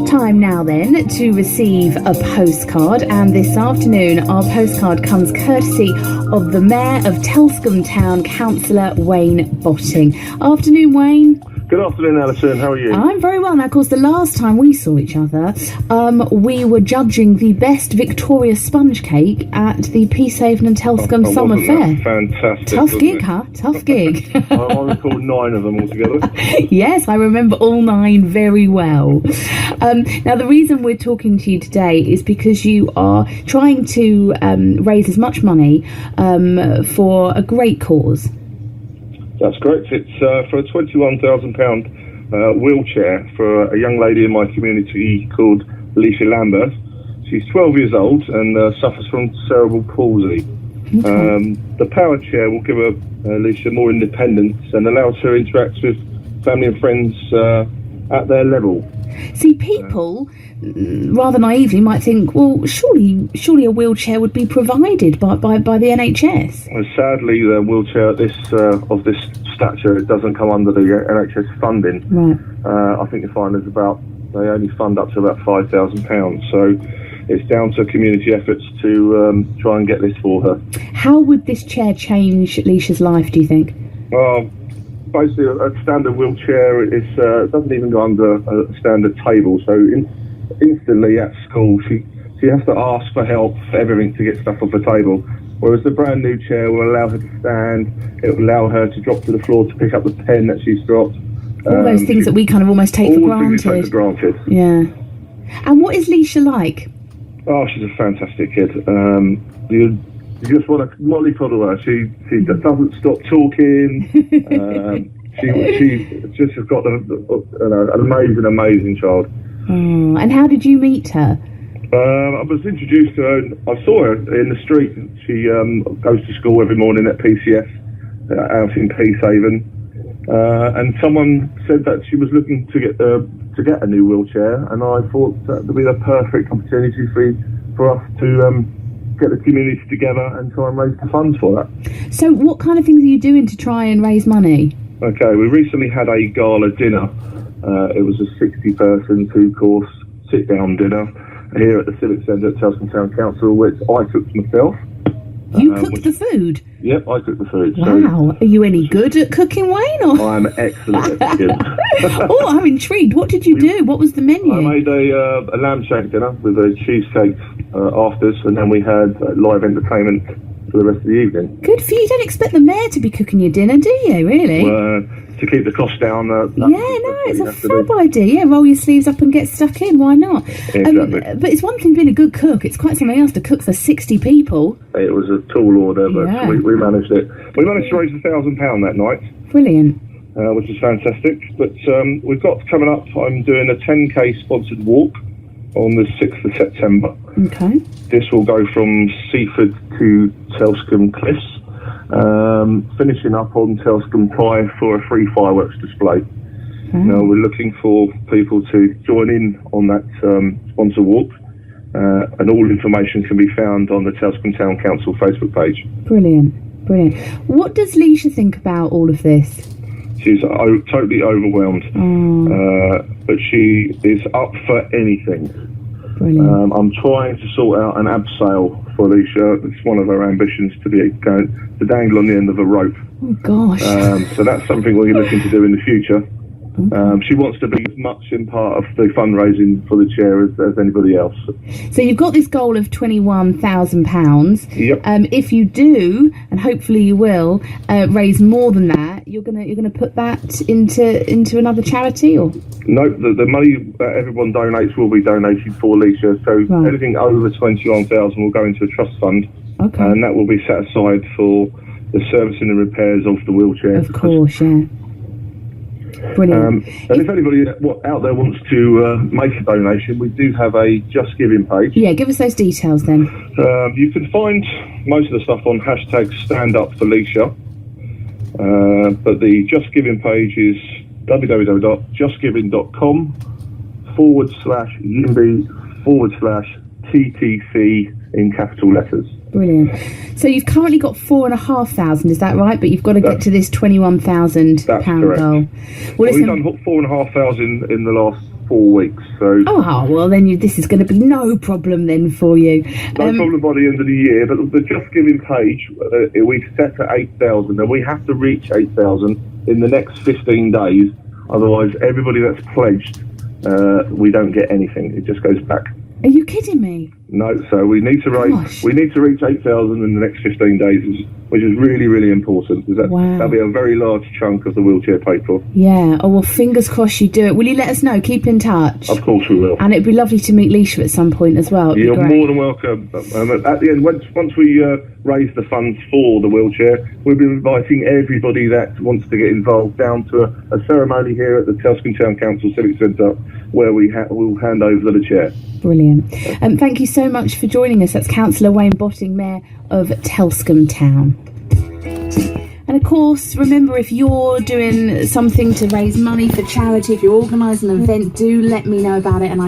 Time now then to receive a postcard, and this afternoon our postcard comes courtesy of the Mayor of Telscombe Town, Councillor Wayne Botting. Afternoon, Wayne. Good afternoon, Alison. How are you? I'm very well. Now, of course, the last time we saw each other, we were judging the best Victoria sponge cake at the Peacehaven and Telscombe Summer Fair. Fantastic. Tough gig, huh? Tough gig. I recall 9 of them altogether. Yes, I remember all 9 very well. Now, the reason we're talking to you today is because you are trying to raise as much money for a great cause. That's correct. It's for a £21,000 wheelchair for a young lady in my community called Leisha Lambert. She's 12 years old and suffers from cerebral palsy. Okay. The power chair will give her, Leisha, more independence and allows her to interact with family and friends at their level. See, people rather naively might think, well, surely a wheelchair would be provided by the NHS. Well, sadly, the wheelchair of this stature, it doesn't come under the NHS funding. Right. I think the fine is they only fund up to about £5,000. So it's down to community efforts to try and get this for her. How would this chair change Leisha's life, do you think? Basically, a standard wheelchair doesn't even go under a standard table. So instantly at school, she has to ask for help for everything to get stuff off the table. Whereas the brand new chair will allow her to stand. It will allow her to drop to the floor to pick up the pen that she's dropped. All those things that we kind of almost take for granted. Take for granted. Yeah. And what is Leisha like? Oh, she's a fantastic kid. You just want to mollycoddle her. She doesn't stop talking. She just has got an amazing child. Oh, and how did you meet her? I was introduced to her. I saw her in the street. She goes to school every morning at PCS out in Peacehaven, and someone said that she was looking to get a new wheelchair, and I thought that would be the perfect opportunity for us to get the community together and try and raise the funds for that. So what kind of things are you doing to try and raise money? Okay, we recently had a gala dinner. It was a 60-person, 2-course sit-down dinner here at the Civic Centre at Telscombe Town Council, which I cooked myself. You cooked the food? Yep, I cooked the food. Wow. Are you any good at cooking, Wayne? Or? I'm excellent at cooking. Oh, I'm intrigued. What did you do? What was the menu? I made a lamb shank dinner with a cheesecake afters, and then we had live entertainment for the rest of the evening. Good for you. You don't expect the mayor to be cooking your dinner, do you, really? To keep the cost down. It's a fab idea. Yeah, roll your sleeves up and get stuck in. Why not? Exactly. But it's one thing being a good cook. It's quite something else to cook for 60 people. It was a tall order, but we managed it. We managed to raise £1,000 that night. Brilliant. Which is fantastic. But we've got coming up, I'm doing a 10k sponsored walk on the 6th of September. Okay. This will go from Seaford to Telscombe Cliffs, finishing up on Telscombe Pie for a free fireworks display. Now we're looking for people to join in on that sponsor walk, and all information can be found on the Telscombe Town Council Facebook page. Brilliant. What does Leisha think about all of this? She's totally overwhelmed, but she is up for anything. Brilliant. I'm trying to sort out an abseil for Leisha. It's one of her ambitions to dangle on the end of a rope. Oh gosh. So that's something we're looking to do in the future. She wants to be as much in part of the fundraising for the chair as anybody else. So you've got this goal of £21,000. Yep. If you do, and hopefully you will, raise more than that, you're gonna put that into another charity, or? No, the money that everyone donates will be donated for Leisha. So anything over 21,000 will go into a trust fund, and that will be set aside for the servicing and repairs of the wheelchair. Of course, yeah. Brilliant. And if anybody out there wants to make a donation, we do have a Just Giving page. Yeah, give us those details then. You can find most of the stuff on hashtag STANDUPFORLEISHA, but the Just Giving page is www.justgiving.com/YIMBY/TTC in capital letters. Brilliant. So you've currently got 4,500, is that right? But you've got to get to this £21,000 goal. Well, we've done 4,500 in the last 4 weeks. So well, then this is going to be no problem then for you. No problem by the end of the year. But the Just Giving page, we've set at 8,000, and we have to reach 8,000 in the next 15 days. Otherwise, everybody that's pledged, we don't get anything. It just goes back. Are you kidding me? No, so we need to reach 8,000 in the next 15 days, which is really, really important. That'll be a very large chunk of the wheelchair paid for. Yeah. Oh, well, fingers crossed you do it. Will you let us know? Keep in touch. Of course we will. And it'd be lovely to meet Leisha at some point as well. You're more than welcome. At the end, once we raise the funds for the wheelchair, we'll be inviting everybody that wants to get involved down to a ceremony here at the Telscombe Town Council Civic Centre, where we'll hand over the chair. Brilliant. Thank you so much for joining us. That's Councillor Wayne Botting, Mayor of Telscombe Town. And of course, remember, if you're doing something to raise money for charity, if you're organising an event, do let me know about it, and I can